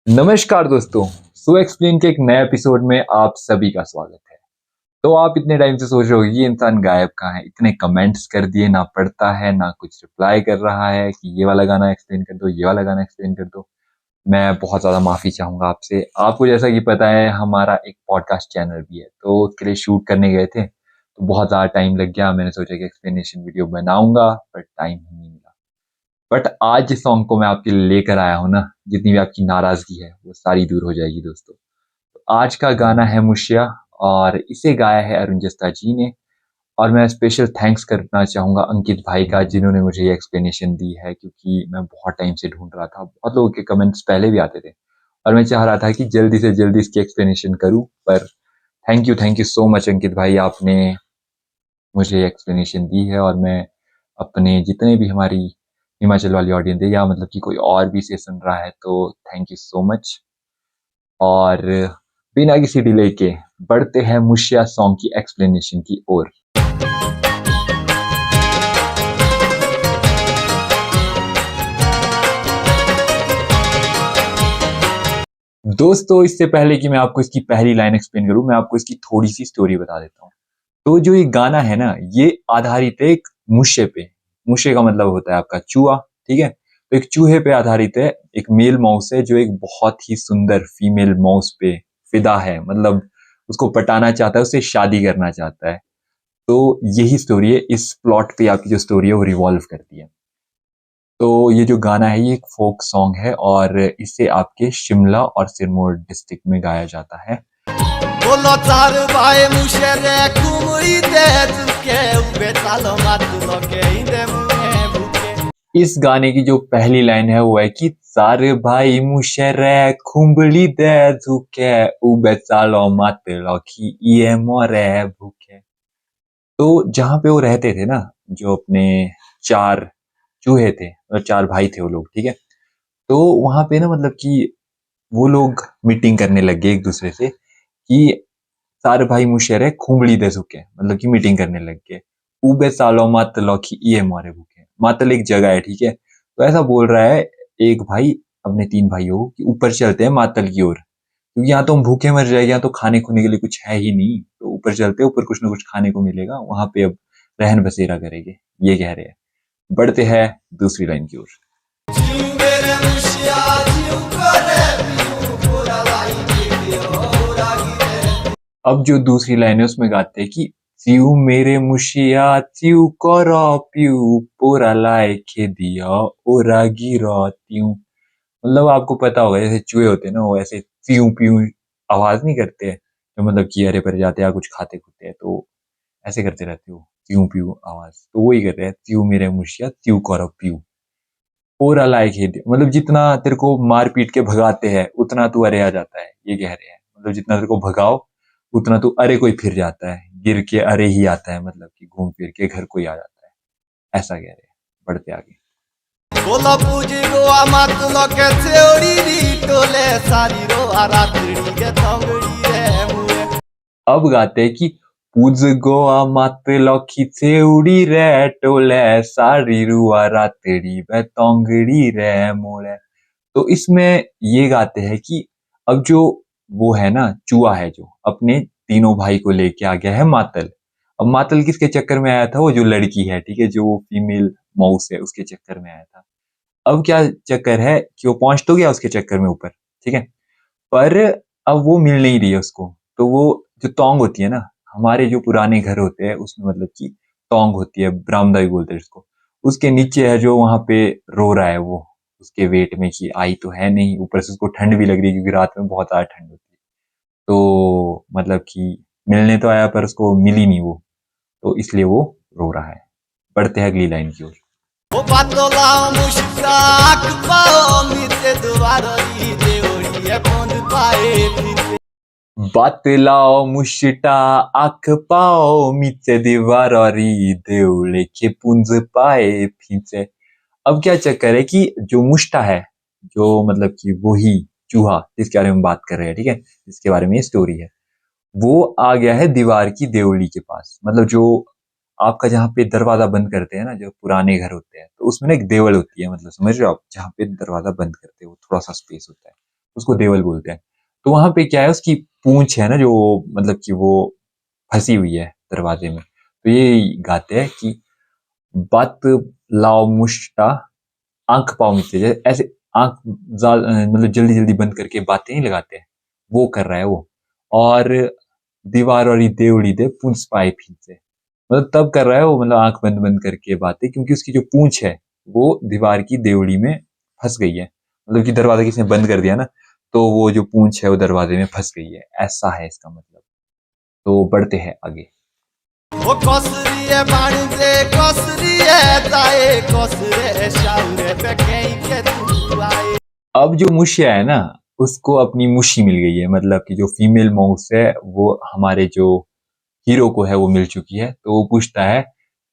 नमस्कार दोस्तों। So explain के एक नए एपिसोड में आप सभी का स्वागत है। तो आप इतने टाइम से सोच रहे हो ये इंसान गायब कहाँ है, इतने कमेंट्स कर दिए, ना पढ़ता है ना कुछ रिप्लाई कर रहा है कि ये वाला गाना एक्सप्लेन कर दो, ये वाला गाना एक्सप्लेन कर दो। मैं बहुत ज़्यादा माफ़ी चाहूँगा आपसे। आपको जैसा कि पता है हमारा एक पॉडकास्ट चैनल भी है, तो उसके लिए शूट करने गए थे, तो बहुत ज़्यादा टाइम लग गया। मैंने सोचा कि एक्सप्लेनेशन वीडियो बनाऊंगा, बट टाइम ही नहीं मिला। बट आज जिस सॉन्ग को मैं आपके लिए लेकर आया हूँ ना, जितनी भी आपकी नाराज़गी है वो सारी दूर हो जाएगी दोस्तों। तो आज का गाना है मुशिया, और इसे गाया है अरुण जस्ता जी ने। और मैं स्पेशल थैंक्स करना चाहूँगा अंकित भाई का, जिन्होंने मुझे ये एक्सप्लेनेशन दी है, क्योंकि मैं बहुत टाइम से ढूंढ रहा था। बहुत लोगों के कमेंट्स पहले भी आते थे और मैं चाह रहा था कि जल्दी से जल्दी इसकी एक्सप्लेनेशन करूँ। पर थैंक यू सो मच अंकित भाई, आपने मुझे एक्सप्लेनेशन दी है। और मैं अपने जितने भी हमारी हिमाचल वाली ऑडियंस है, या मतलब कि कोई और भी इसे सुन रहा है, तो थैंक यू सो मच। और बिना किसी डिले के बढ़ते हैं मुशिया सॉन्ग की एक्सप्लेनेशन की ओर। दोस्तों, इससे पहले कि मैं आपको इसकी पहली लाइन एक्सप्लेन करूं, मैं आपको इसकी थोड़ी सी स्टोरी बता देता हूँ। तो जो ये गाना है ना, ये आधारित है एक मुशे पे। मुशे का मतलब होता है आपका चूहा, ठीक है। तो एक चूहे पे आधारित है। एक मेल माउस है जो एक बहुत ही सुंदर फीमेल माउस पे फिदा है, मतलब उसको पटाना चाहता है, उससे शादी करना चाहता है। तो यही स्टोरी है। इस प्लॉट पे आपकी जो स्टोरी है वो रिवॉल्व करती है। तो ये जो गाना है ये एक फोक सॉन्ग है, और इसे आपके शिमला और सिरमौर डिस्ट्रिक्ट में गाया जाता है। बोलो चार भाई मुशेरे कुमड़ी दे तुके उबे चालो मात लोके इंदे मुहे भूखे। इस गाने की जो पहली लाइन है वो है कि सारे भाई मुशेरे कुंबड़ी दे तुके उबे चालो मात लोकी ये मोरे भूखे। तो जहाँ पे वो रहते थे ना, जो अपने चार चूहे थे, मतलब चार भाई थे वो लोग, ठीक है। तो वहां पे ना, मतलब कि वो लोग मीटिंग करने लग गए एक दूसरे से कि सारे भाई मुशेरे खुंबड़ी दे सुके, मतलब कि मीटिंग करने लग गए। उबे सालो मत लौकी ये मारे भूखे। मातल एक जगह है, ठीक है। तो ऐसा बोल रहा है एक भाई अपने तीन भाइयों को कि ऊपर चलते हैं मातल की ओर, क्योंकि यहाँ तो हम भूखे मर जाएंगे, यहाँ तो खाने खुने के लिए कुछ है ही नहीं। तो ऊपर चलते हैं, ऊपर कुछ ना कुछ खाने को मिलेगा, वहां पे अब रहन बसेरा करेंगे, ये कह रहे हैं। बढ़ते हैं दूसरी लाइन की ओर। अब जो दूसरी लाइन है उसमें गाते हैं कि चिऊ मेरे मुशिया चिऊ करो पिऊ पोरा लाए खे दिया ओरा गिरा त्यों। मतलब आपको पता होगा, जैसे चूहे होते हैं ना, वो ऐसे पीऊ पीऊ आवाज नहीं करते हैं, तो मतलब कि अरे पर जाते हैं कुछ खाते खुते हैं, तो ऐसे करते रहते हो पीऊ पीऊ आवाज, तो वही कर रहे हैं, त्यू मेरे मुशिया त्यू करो पीऊ पोरा लाए खे दिया। मतलब जितना तेरे को मार पीट के भगाते हैं उतना तू अरे आ जाता है, ये कह रहे हैं। मतलब जितना तेरे को भगाओ उतना तू अरे कोई फिर जाता है, गिर के अरे ही आता है, मतलब कि घूम फिर के घर कोई आ जाता है, ऐसा कह रहे हैं। बढ़ते आगे। बोला पूजी गोवा मात लोके चेउड़ी री टोले सारी रो आरात्री के तंगड़ी रे मुए। अब गाते हैं कि पूज गोवा मात लौकी चेउड़ी रे टोले सारी रुआ रातड़ी वे तोंगड़ी रे मोले। तो इसमें ये गाते हैं कि अब जो वो है ना, चूहा है जो अपने तीनों भाई को लेके आ गया है मातल। अब मातल किसके चक्कर में आया था? वो जो लड़की है, ठीक है, जो वो फीमेल माउस है, उसके चक्कर में आया था। अब क्या चक्कर है कि वो पहुंच तो गया उसके चक्कर में ऊपर, ठीक है। पर अब वो मिल नहीं रही है उसको। तो वो जो तोंग होती है ना, हमारे जो पुराने घर होते हैं उसमें मतलब कि तोंग होती है, बरामदा भी बोलते हैं उसको। उसके नीचे है जो वहां पे रो रहा है वो, उसके वेट में कि आई तो है नहीं, ऊपर से उसको ठंड भी लग रही है क्योंकि रात में बहुत ज्यादा ठंड होती है। तो मतलब कि मिलने तो आया पर उसको मिली नहीं वो, तो इसलिए वो रो रहा है। बढ़ते हैं अगली लाइन की ओर। O patolão mushtak pao mite duvarori deori é ponto pae। बातलाओ मुशिटा आख पाओ मीचे दीवारी देवले के पुंज पाए फींचे। अब क्या चक्कर है कि जो मुष्टा है, जो मतलब कि वही चूहा जिसके बारे में बात कर रहे हैं, ठीक है, जिसके बारे में ये स्टोरी है, वो आ गया है दीवार की देवली के पास। मतलब जो आपका जहाँ पे दरवाजा बंद करते हैं ना, जो पुराने घर होते हैं, तो उसमें ना एक देवल होती है, मतलब समझ रहे हो आप, जहाँ पे दरवाजा बंद करते हैं वो थोड़ा सा स्पेस होता है, उसको देवल बोलते हैं। तो वहां पे क्या है, उसकी पूंछ है ना जो मतलब कि वो फंसी हुई है दरवाजे में। तो ये गाते हैं कि बात लाओ मुश्ता, आंख पाओ नीचे, जैसे ऐसे आंख मतलब जल्दी जल्दी बंद करके बातें नहीं लगाते हैं, वो कर रहा है वो। और दीवार और देवड़ी दे पूंछ पाए फिर, मतलब तब कर रहा है वो, मतलब आंख बंद बंद करके बातें, क्योंकि उसकी जो पूंछ है वो दीवार की देवड़ी में फंस गई है। मतलब कि दरवाजा किसी ने बंद कर दिया ना, तो वो जो पूंछ है वो दरवाजे में फंस गई है, ऐसा है इसका मतलब। तो बढ़ते हैं आगे। वो कसरी है बाणिजे कसरी है ताए कसरे शाउरे पे कहीं के तू आए। अब जो मुशिया है ना, उसको अपनी मुशी मिल गई है, मतलब कि जो फीमेल माउस है वो हमारे जो हीरो को है वो मिल चुकी है। तो वो पूछता है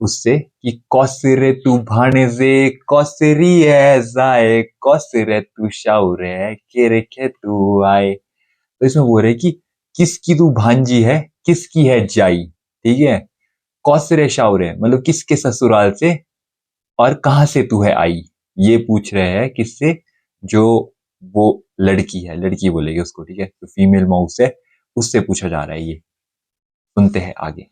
उससे कि कौसरे तू भाणेजे कौसरी है जाए कौसरे तू शाउर है के रेखे तू आए। तो इसमें बोल रहे कि किसकी तू भांजी है, किसकी है जाई, ठीक है। कौसरे शाउर है मतलब किसके ससुराल से, और कहाँ से तू है आई, ये पूछ रहे हैं किससे, जो वो लड़की है, लड़की बोलेगी उसको, ठीक है, जो फीमेल माउस है उससे पूछा जा रहा है ये। सुनते हैं आगे।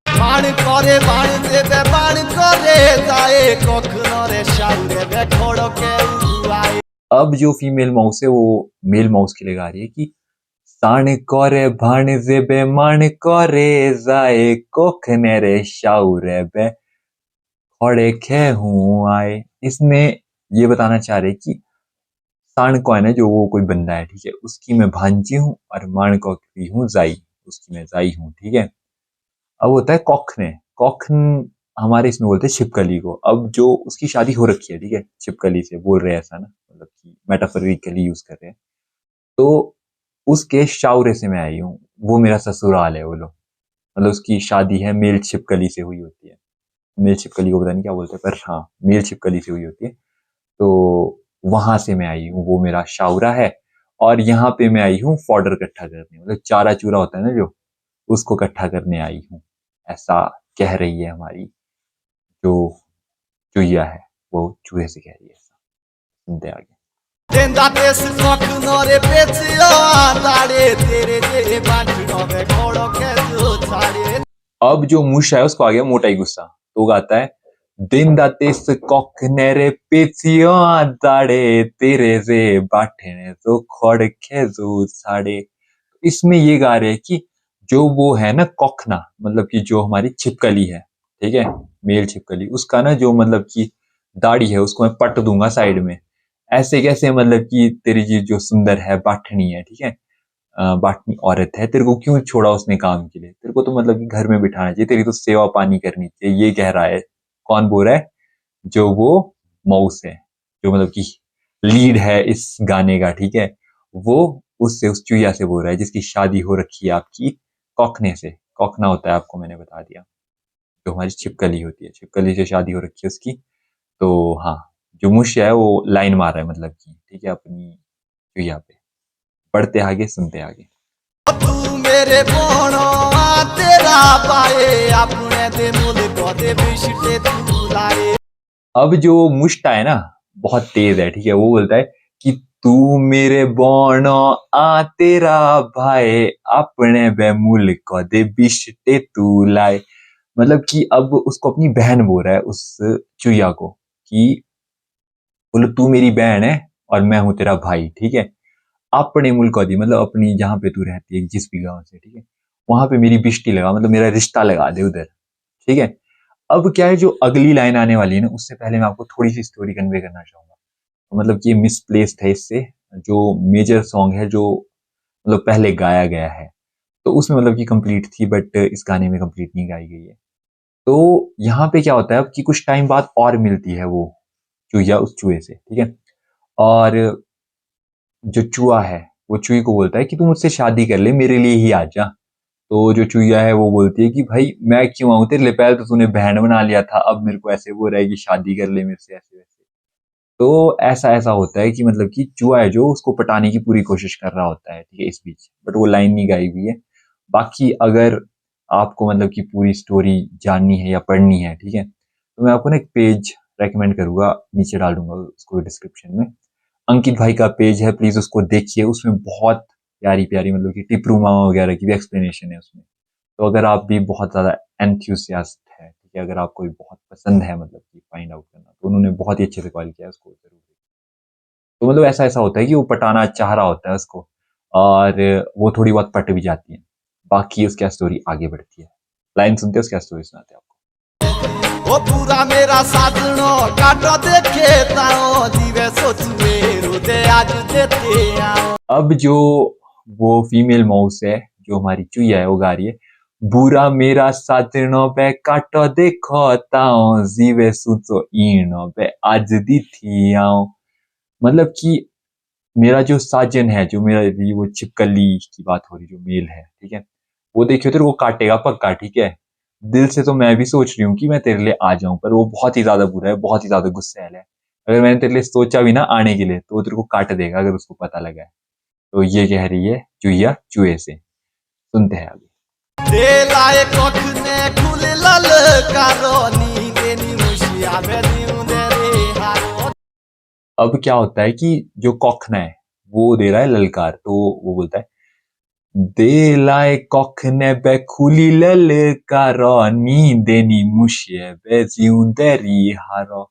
बाण करे बाण देवे बाण करे जाए कखनो रे शाउरे पे खोड़ो के तू आए। अब जो फीमेल माउस है वो मेल माउस के लिए गा रही है कि साण करे भाण जेबे मान करे जाए कोखने रे शाउरे बे खड़े खे हूँ आए। इसमें ये बताना चाह रहे कि साण कौन है, जो वो कोई बंदा है, ठीक है, उसकी मैं भांजी हूँ, और मान को की हूँ जाई, उसकी मैं जाई हूँ, ठीक है। अब होता है कौखने, कौखन हमारे इसमें बोलते हैं छिपकली को। अब जो उसकी शादी हो रखी है, ठीक है, छिपकली से बोल रहे हैं ऐसा ना, मतलब कि मेटाफोरिकली यूज कर रहे हैं। तो उसके शाउरे से मैं आई हूँ, वो मेरा ससुराल है, बोलो, मतलब उसकी शादी है मेल छिपकली से हुई होती है। मेल छिपकली को पता नहीं क्या बोलते हैं, पर हाँ मेल छिपकली से हुई होती है। तो वहां से मैं आई हूँ, वो मेरा शाउरा है। और यहाँ पे मैं आई हूँ फॉर्डर इकट्ठा करने, मतलब चारा चूरा होता है ना जो, उसको इकट्ठा करने आई हूँ, ऐसा कह रही है हमारी जो चुईया है, वो चूहे से कह रही है ऐसा। सुनते हैं आगे। देंदा देश कखनो रे पेचियो ताड़े तेरे जे बांटनो पे खोड़ो के तू छाड़े। अब जो मुश है उसको आ गया मोटा ही गुस्सा, तो वो गाता है दिन दातेस कॉकनेरे पेचियो दाड़े तेरे से बाटे ने तो खड़ के जो साड़े। इसमें ये गा रहे हैं कि जो वो है ना कॉखना, मतलब कि जो हमारी छिपकली है, ठीक है, मेल छिपकली, उसका ना जो मतलब कि दाढ़ी है उसको मैं पट दूंगा साइड में। ऐसे कैसे, मतलब कि तेरी चीज जो सुंदर है बाटनी है, ठीक है, बाटनी औरत है, तेरे को क्यों छोड़ा उसने काम के लिए, तेरे को तो मतलब कि घर में बिठाना चाहिए, तेरी तो सेवा पानी करनी चाहिए, ये कह रहा है। कौन बोल रहा है, जो वो माउस है, जो मतलब कि लीड है इस गाने का, ठीक है, वो उससे, उस चुईया से बोल रहा है जिसकी शादी हो रखी है आपकी कौखने से। कौखना होता है, आपको मैंने बता दिया, जो हमारी छिपकली होती है, छिपकली से शादी हो रखी है उसकी। तो हाँ, जो मुश है वो लाइन मार रहा है, मतलब कि ठीक है, अपनी चुईया पे। पढ़ते आगे, सुनते आगे। तू मेरे बोनो आ तेरा पाए अपने दे मुल्क दे बिशटे तू लाए। अब जो मुश्ता है ना, बहुत तेज है, ठीक है, वो बोलता है कि तू मेरे बोनो आ तेरा भाई अपने बेमुल को दे बिश्ते तू लाए। मतलब कि अब उसको अपनी बहन बोल रहा है उस चुईया को कि बोलो तू मेरी बहन है और मैं हूं तेरा भाई, ठीक है, अपने मुल्क को दी, मतलब अपनी जहां पे तू रहती है जिस भी गांव से, ठीक है, वहां पे मेरी बिश्ती लगा, मतलब मेरा रिश्ता लगा दे उधर, ठीक है। अब क्या है, जो अगली लाइन आने वाली है ना, उससे पहले मैं आपको थोड़ी सी स्टोरी कन्वे करना चाहूंगा। तो मतलब कि ये मिसप्लेस्ड है, इससे जो मेजर सॉन्ग है जो मतलब पहले गाया गया है, तो उसमें मतलब कि कंप्लीट थी, बट इस गाने में कंप्लीट नहीं गाई गई है। तो यहाँ पे क्या होता है अब कि कुछ टाइम बाद और मिलती है वो चूहिया उस चूहे से, ठीक है। और जो चूहा है वो चूही को बोलता है कि तू मुझसे शादी कर ले, मेरे लिए ही आ जा। तो जो चुईया है वो बोलती है कि भाई मैं क्यों आऊं तेरे लिए, पहले तो तूने बहन बना लिया था, अब मेरे को ऐसे बोल रहा है कि शादी कर ले मेरे से, ऐसे वैसे। तो ऐसा ऐसा होता है कि मतलब कि चूहा है जो उसको पटाने की पूरी कोशिश कर रहा होता है, ठीक है, इस बीच, बट वो लाइन नहीं गाई हुई है। बाकी अगर आपको मतलब कि पूरी स्टोरी जाननी है या पढ़नी है, ठीक है, तो मैं आपको ना एक पेज रेकमेंड करूंगा, नीचे डाल दूंगा उसको डिस्क्रिप्शन में। अंकित भाई का पेज है, प्लीज उसको देखिए, उसमें बहुत प्यारी प्यारी मतलब कि टिपरू मामा वगैरह की भी एक्सप्लेनेशन है उसमें। तो अगर आप भी बहुत ज्यादा एंथ्यूसियास्ट है, ठीक है, अगर आपको भी बहुत पसंद है मतलब कि फाइंड आउट करना, तो उन्होंने बहुत ही अच्छे से कॉल किया है उसको जरूर। तो मतलब ऐसा ऐसा होता है कि वो पटाना चाह रहा होता है उसको, और वो थोड़ी बहुत पट भी जाती है। बाकी उसकी स्टोरी आगे बढ़ती है। लाइन सुनते हो, उसकी स्टोरी सुनाते हैं आपको। ओ पूरा मेरा साजनो काटो देखे ताओ जीवे सोचुए रोदे आज देते आओ। अब जो वो फीमेल माउस है, जो हमारी चुईया है, वो गा रही है, बुरा मेरा साजनो पे काटो देखो ताओ जीवे सुचो ईनो पे आज दी थी आओ। मतलब कि मेरा जो साजन है, जो मेरा ये वो छिपकली की बात हो रही, जो मेल है, ठीक है, वो देखियो तेरे को काटेगा पक्का, ठीक है। दिल से तो मैं भी सोच रही हूँ कि मैं तेरे लिए आ जाऊं, पर वो बहुत ही ज्यादा बुरा है, बहुत ही ज्यादा गुस्सैल है। अगर मैंने तेरे लिए सोचा भी ना आने के लिए, तो वो तेरे को काट देगा अगर उसको पता लगा है। तो ये कह रही है चुईया चूहे से। सुनते हैं आगे। दे लाए कोख ने खुले लल कारो नींदे नी मुशिया में नींदे रे हारो। अब क्या होता है कि जो कौखना है वो दे रहा है ललकार, तो वो बोलता है, दे लाए कौखने पे खुली ललकारो नींदे नी मुशिया बे जिਉਂदे री हारो।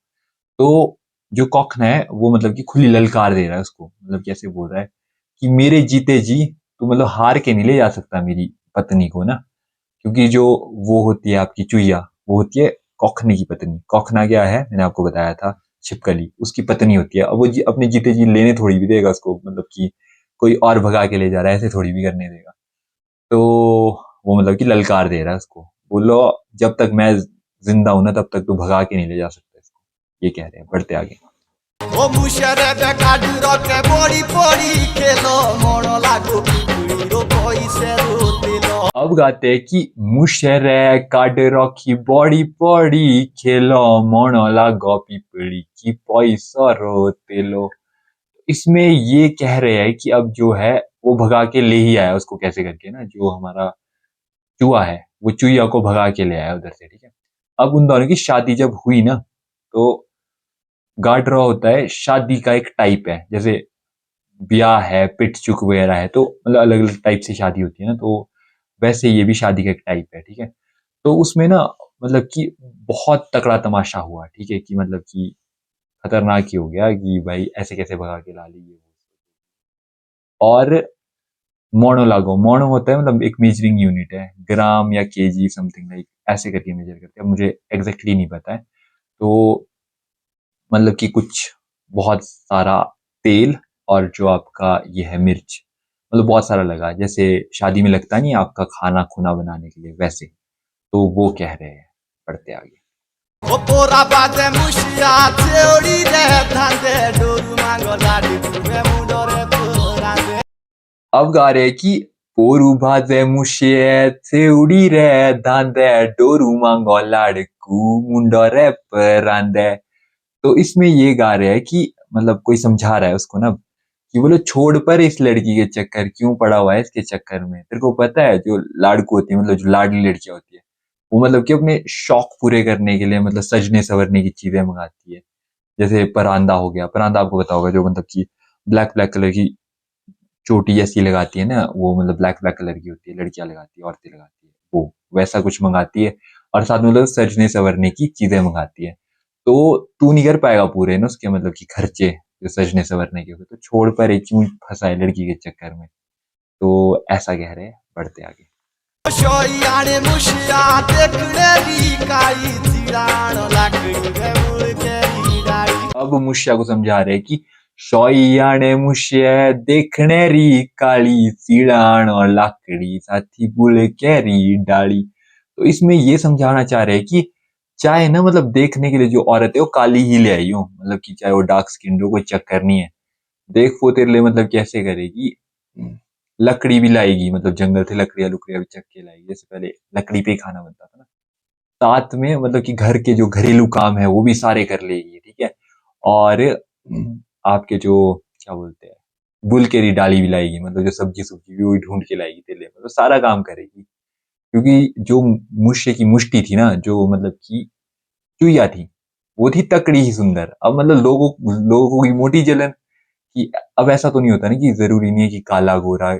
तो जो कौखना है वो मतलब कि खुली ललकार दे रहा है उसको, मतलब कैसे बोल रहा है कि मेरे जीते जी तू मतलब हार के नहीं ले जा सकता मेरी पत्नी को ना। क्योंकि जो वो होती है आपकी चुईया, वो होती है कौखने की पत्नी। कौखना क्या है, मैंने आपको बताया था, छिपकली, उसकी पत्नी होती है। अब वो अपने जीते जी लेने थोड़ी भी देगा उसको, मतलब कि कोई और भगा के ले जा रहा है ऐसे थोड़ी भी करने देगा। तो वो मतलब कि ललकार दे रहा है उसको, बोलो जब तक मैं जिंदा हूं ना तब तक तू भगा के नहीं ले जा सकता इसको। ये कह रहे हैं, बढ़ते आगे। ओ मुशरे पे काडुरो के बड़ी बड़ी खेलो मोनो लागो पिपीरो कोई से रोतिलो। अब गाते हैं कि मुशरे काड रखी बड़ी बड़ी खेलो मोनो लागो पिपड़ी की पैसा रोतेलो। इसमें ये कह रहे हैं कि अब जो है वो भगा के ले ही आया उसको, कैसे करके ना, जो हमारा चूहा है वो चुईया को भगा के ले आया उधर से, ठीक है। अब उन दोनों की शादी जब हुई ना, तो गार्ड रॉ होता है शादी का एक टाइप है, जैसे ब्याह है, पिट चुक वगैरह है, तो मतलब अलग अलग टाइप से शादी होती है ना, तो वैसे ये भी शादी का एक टाइप है, ठीक है। तो उसमें ना मतलब कि बहुत तगड़ा तमाशा हुआ, ठीक है, कि मतलब कि खतरनाक ही हो गया कि भाई ऐसे कैसे भगा के ला ली ये। और मोनो लागो, मोनो होता है मतलब एक मेजरिंग यूनिट है, ग्राम या केजी समथिंग लाइक, ऐसे करके मेजर करते हैं, मुझे एग्जैक्टली नहीं पता है। तो मतलब कि कुछ बहुत सारा तेल, और जो आपका ये है मिर्च, मतलब बहुत सारा लगा, जैसे शादी में लगता नहीं है आपका खाना खुना बनाने के लिए, वैसे। तो वो कह रहे हैं, पढ़ते आगे। ओ पोरा बाजे मुशिया चेउड़ी रे धांदे डोरू मांगो लाडी तुमे मुडोरे पुरांदे। अब गा रहे हैं कि पोरू भाजे मुशिये थेउड़ी रे धांदे डोरू मांगो लाड़कू मुंडो रे परांदे। तो इसमें ये गा रहे हैं कि मतलब कोई समझा रहा है उसको ना, कि बोलो छोड़ पर इस लड़की के चक्कर, क्यों पड़ा हुआ है इसके चक्कर में। तेरे को पता है जो लाड़कू होती है, मतलब जो लाडली लड़कियां होती है, वो मतलब कि अपने शौक पूरे करने के लिए मतलब सजने संवरने की चीजें मंगाती है। जैसे परांदा हो गया, परांदा आपको पता होगा, जो मतलब कि ब्लैक ब्लैक कलर की चोटी जैसी लगाती है ना, वो मतलब ब्लैक ब्लैक कलर की होती है, लड़कियां लगाती है, औरतें लगाती है, वो वैसा कुछ मंगाती है। और साथ में मतलब सजने संवरने की चीजें मंगाती है। तो तू नहीं कर पाएगा पूरे ना उसके मतलब कि खर्चे, जो सजने संवरने के होते, तो छोड़ पर एक क्यों फंसा है लड़की के चक्कर में। तो ऐसा कह रहे हैं, बढ़ते आगे। शोयाने मुशिया देखने री काई चिराण लाकड़ी में मुड़ के री डाड़ी। अब मुशिया को समझा रहे हैं कि शौयाने मुशिया देखने री काली सीड़ाण और लाकड़ी साथी बुल के री डाली। तो इसमें ये समझाना चाह रहे हैं कि चाहे ना मतलब देखने के लिए जो औरत है वो काली ही ले आई हो, मतलब कि चाहे वो डार्क स्किन हो, कोई चक्कर नहीं है। देख वो तेरे लिए मतलब कैसे करेगी, लकड़ी भी लाएगी, मतलब जंगल से लकड़ियां लुकड़ियां भी चक के लाएगी, जैसे पहले लकड़ी पे ही खाना बनता था ना। साथ में मतलब कि घर के जो घरेलू काम है वो भी सारे कर लेगी, ठीक है। और आपके जो क्या बोलते हैं, बुल के डाली भी लाएगी, मतलब जो सब्जी सुब्जी भी वही ढूंढ के लाएगी तेरे लिए, मतलब सारा काम करेगी। क्योंकि जो मुश्य की मुष्टि थी ना, जो मतलब कि चुईया थी, वो थी तकड़ी ही सुंदर। अब मतलब लोगों लोगों की मोटी जलन कि अब ऐसा तो नहीं होता ना कि जरूरी नहीं है कि काला गोरा,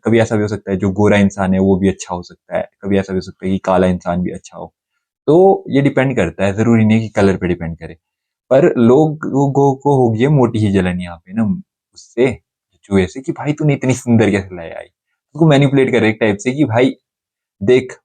कभी ऐसा भी हो सकता है जो गोरा इंसान है वो भी अच्छा हो सकता है, कभी ऐसा भी हो सकता है कि काला इंसान भी अच्छा हो। तो ये डिपेंड करता है, जरूरी नहीं है कि कलर पे डिपेंड करे। पर लोगों को होगी है मोटी ही जलन यहाँ पे ना, उससे, चूहे से, कि भाई तूने इतनी सुंदर कैसे लाई आई, उसको मैनिपुलेट करे एक टाइप से कि भाई देख,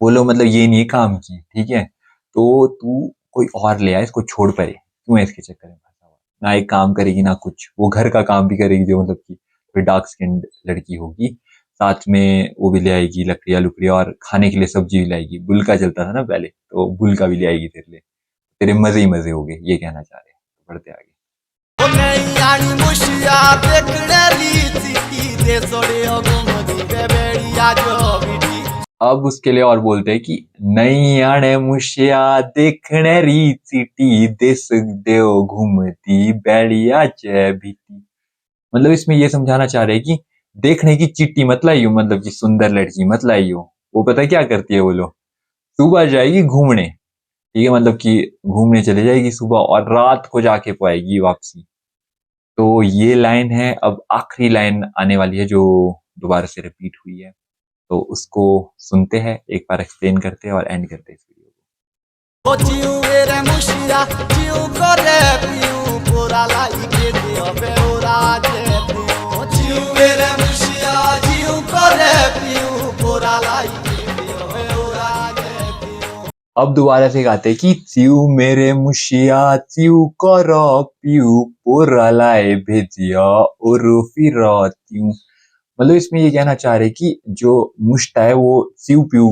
वो लोग मतलब ये नहीं है काम की, ठीक है, तो तू कोई और ले आ, इसको छोड़ परे, क्यों है इसके चक्कर में फंसा हुआ, ना एक काम करेगी ना कुछ, वो घर का काम भी करेगी जो मतलब कि कोई डार्क स्किन लड़की होगी, साथ में वो भी ले आएगी लकड़िया लुकड़िया, और खाने के लिए सब्जी भी लाएगी, बुल का चलता था ना पहले, तो बुल का भी ले आएगी तेरे लिए, तेरे मजे ही मजे हो गए, ये कहना चाह रहे हैं। तो बढ़ते आगे। ओ नहीं आनी मुशिया देखने ली सीटी दे सोड़े घूमती बेबेड़िया जो बिटी। अब उसके लिए और बोलते हैं कि नहीं आने मुशिया देखने री सिटी देश देव घूमती बैड़िया जय भीती। मतलब इसमें ये समझाना चाह रहे हैं कि देखने की चिट्ठी मत लाइयो, मतलब कि सुंदर लड़की मत लाइयो। वो पता है क्या करती है वो लोग, सुबह जाएगी घूमने, ठीक है, मतलब कि घूमने चले जाएगी सुबह और रात को जाके पाएगी वापसी। तो ये लाइन है, अब आखिरी लाइन आने वाली है जो दोबारा से रिपीट हुई है, तो उसको सुनते हैं, एक बार एक्सप्लेन करते हैं और एंड करते हैं इस वीडियो को। ओ जिउ मेरे मुशिया जिउ करे पिउ पूरा लाई के दियो बेउरा जे दियो। जिउ मेरे मुशिया जिउ करे पिउ पूरा लाई के दियो बेउरा जे दियो। अब दोबारा से गाते हैं कि चिऊ मेरे मुशिया चिऊ करो पिऊ पोरा लाए भेजिया और फिर त्यूं। मतलब इसमें ये कहना चाह रहे हैं कि जो मुश्ता है वो चिऊ पिऊ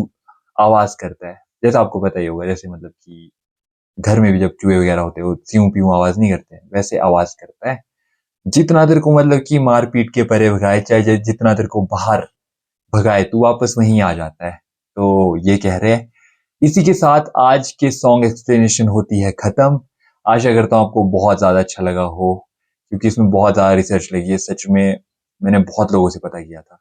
आवाज करता है, जैसा आपको पता ही होगा, जैसे मतलब कि घर में भी जब चूहे वगैरह होते हैं वो चिऊ पिऊ आवाज नहीं करते हैं, वैसे आवाज करता है। जितना देर को मतलब कि मार पीट के परे भगाए, चाहे जितना देर को बाहर भगाए, तू वापस वहीं आ जाता है। तो ये कह रहे हैं। इसी के साथ आज के सॉन्ग एक्सप्लेनेशन होती है खत्म। आशा करता हूँ आपको बहुत ज्यादा अच्छा लगा हो, क्योंकि इसमें बहुत ज्यादा रिसर्च लगी है सच में। मैंने बहुत लोगों से पता किया था,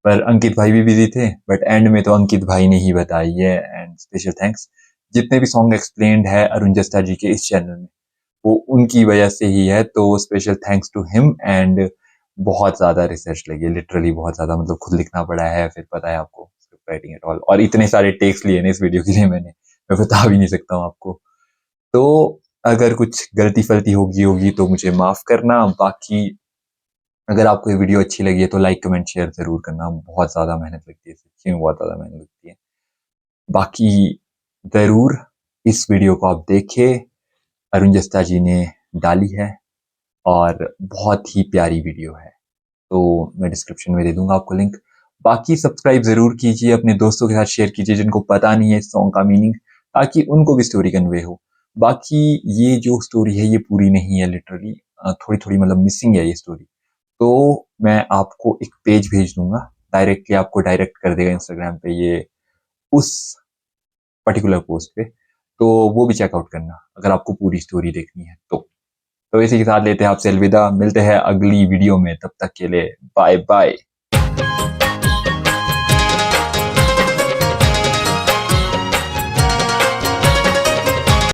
पर अंकित भाई भी बिजी थे, बट एंड में तो अंकित भाई ने ही बताई है, एंड स्पेशल थैंक्स। जितने भी सॉन्ग एक्सप्लेन्ड है अरुण जस्टा जी के इस चैनल में, वो उनकी वजह से ही है, तो special thanks to him. And बहुत ज्यादा रिसर्च लगी है, लिटरली बहुत ज्यादा, मतलब खुद लिखना पड़ा है, फिर पता है आपको स्क्रिप्ट राइटिंग एट ऑल, और इतने सारे टेक्स लिए ना इस वीडियो के लिए मैं बता भी नहीं सकता हूँ आपको। तो अगर कुछ गलती फलती होगी तो मुझे माफ करना। बाकी अगर आपको ये वीडियो अच्छी लगी है तो लाइक कमेंट शेयर जरूर करना, बहुत ज्यादा मेहनत लगती है, सच्ची में बहुत ज्यादा मेहनत लगती है। बाकी जरूर इस वीडियो को आप देखें, अरुण जस्ता जी ने डाली है और बहुत ही प्यारी वीडियो है, तो मैं डिस्क्रिप्शन में दे दूंगा आपको लिंक। बाकी सब्सक्राइब जरूर कीजिए, अपने दोस्तों के साथ शेयर कीजिए जिनको पता नहीं है इस सॉन्ग का मीनिंग, ताकि उनको भी स्टोरी कन्वे हो। बाकी ये जो स्टोरी है ये पूरी नहीं है, लिटरली थोड़ी थोड़ी मतलब मिसिंग है ये स्टोरी। तो मैं आपको एक पेज भेज दूंगा, डायरेक्टली आपको डायरेक्ट कर देगा इंस्टाग्राम पे ये, उस पर्टिकुलर पोस्ट पे, तो वो भी चेकआउट करना अगर आपको पूरी स्टोरी देखनी है तो इसी के साथ लेते हैं आपसे अलविदा, मिलते हैं अगली वीडियो में, तब तक के लिए बाय बाय।